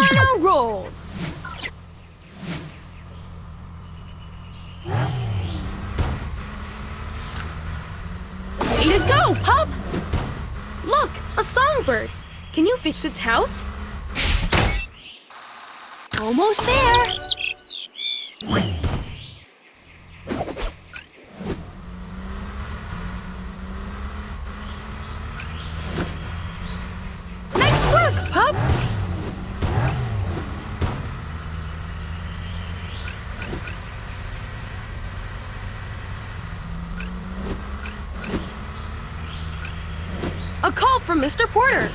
On a roll! Way to go, pup! Look, a songbird. Can you fix its house? Almost there. Nice work, pup! A call from Mr. Porter.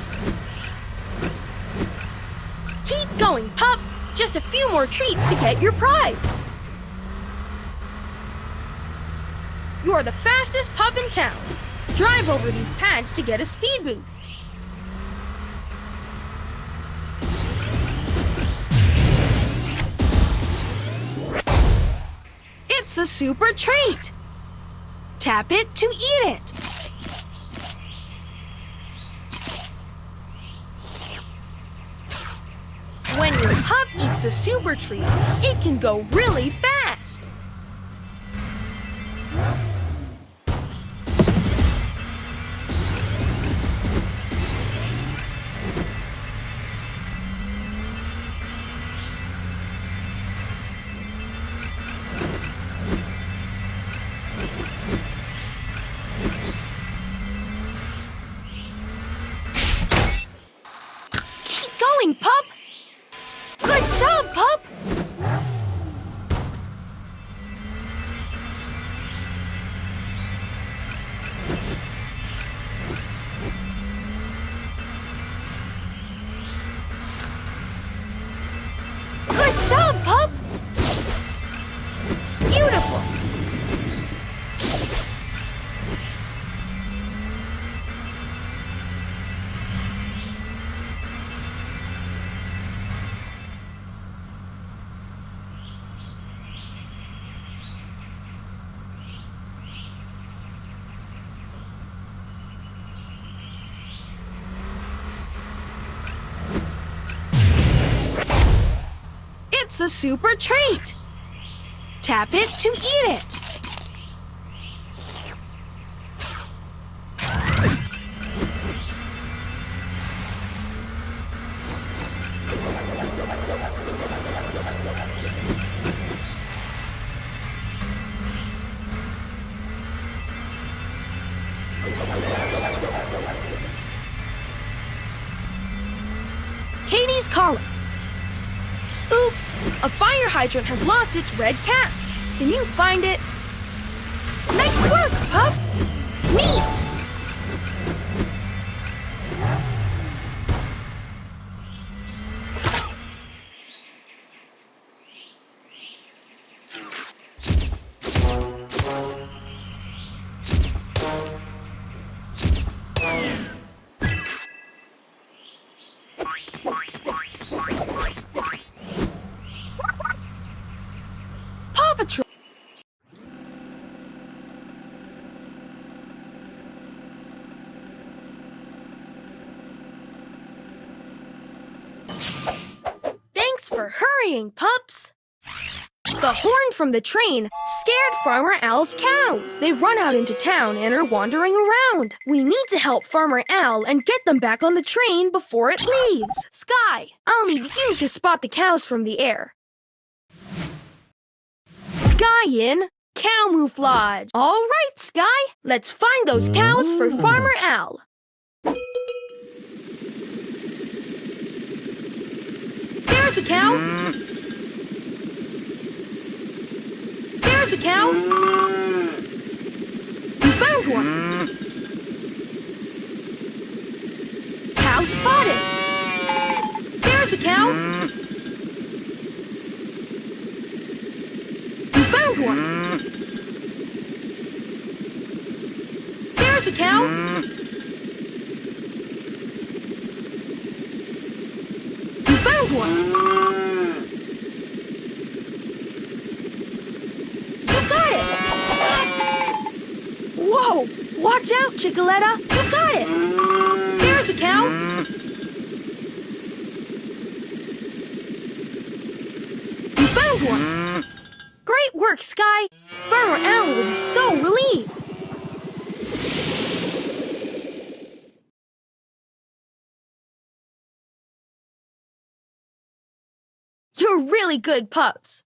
Keep going, pup. Just a few more treats to get your prize. You're the fastest pup in town. Drive over these pads to get a speed boost. It's a super treat. Tap it to eat it. When your pup eats a super treat, it can go really fast. Keep going, pup! Good job, pup! Good job, pup! Beautiful! It's a super treat. Tap it to eat it. Katie's calling. Oops! A fire hydrant has lost its red cap. Can you find it? Nice work, pup! Neat! Paw Patrol. Thanks for hurrying, pups. The horn from the train scared Farmer Al's cows. They've run out into town and are wandering around. We need to help Farmer Al and get them back on the train before it leaves. Skye, I'll need you to spot the cows from the air. Skye in camouflage. All right, Skye, let's find those cows for Farmer Al. There's a cow. There's a cow. You found one. Cow spotted. There's a cow. You found one. There's a cow. You found one. Whoa! Watch out, Chickaletta! You got it! There's a cow! Great work, Skye! Farmer Owl will be so relieved. You're really good pups.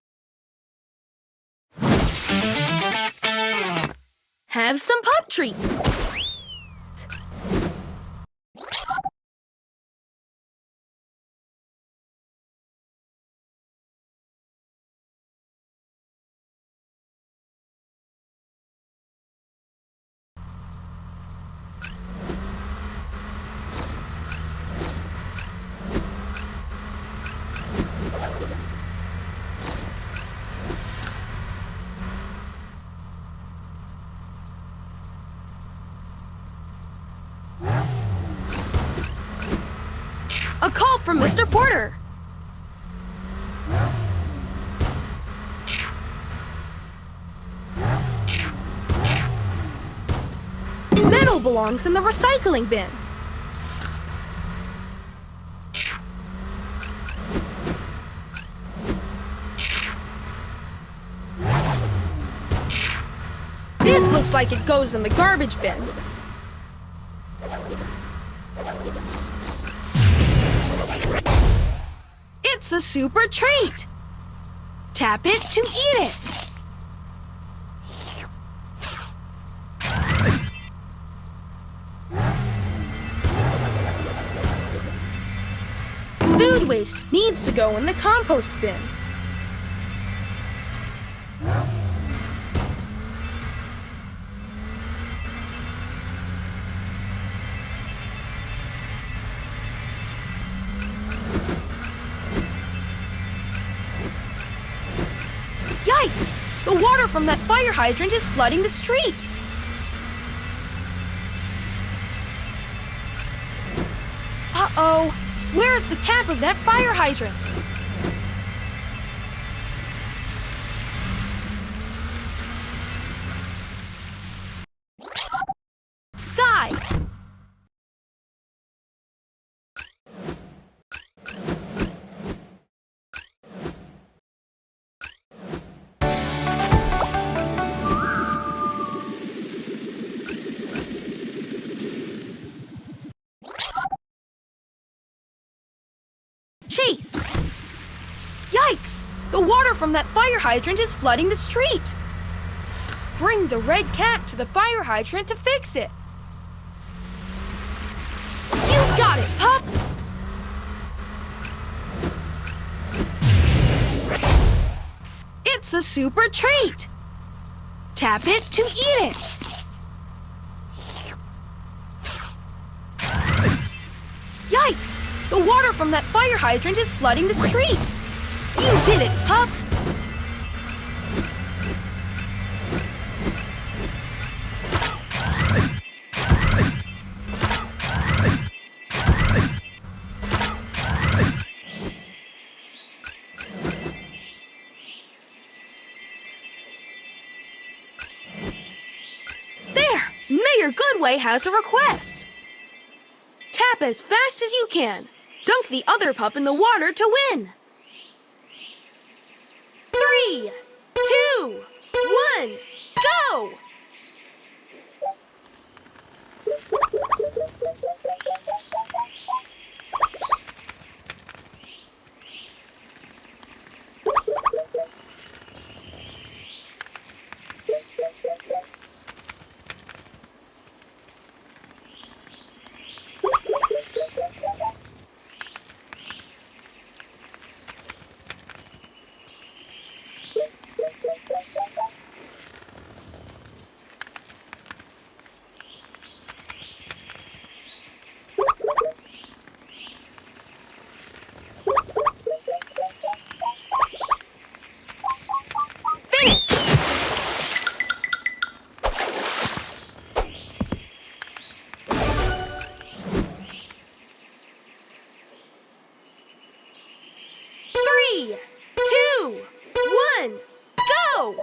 Have some pup treats. A call from Mr. Porter. Metal belongs in the recycling bin. This looks like it goes in the garbage bin. It's a super treat. Tap it to eat it. Food waste needs to go in the compost bin. Yikes! The water from that fire hydrant is flooding the street. Uh-oh! Where's the cap of that fire hydrant? Skye! Chase! Yikes! The water from that fire hydrant is flooding the street. Bring the red cap to the fire hydrant to fix it. You got it, pup! It's a super treat. Tap it to eat it. Yikes! The water from that fire hydrant is flooding the street. You did it, pup! There! Mayor Goodway has a request. Tap as fast as you can. Dunk the other pup in the water to win. 3, 2, 1, go! Three, 2, 1, go!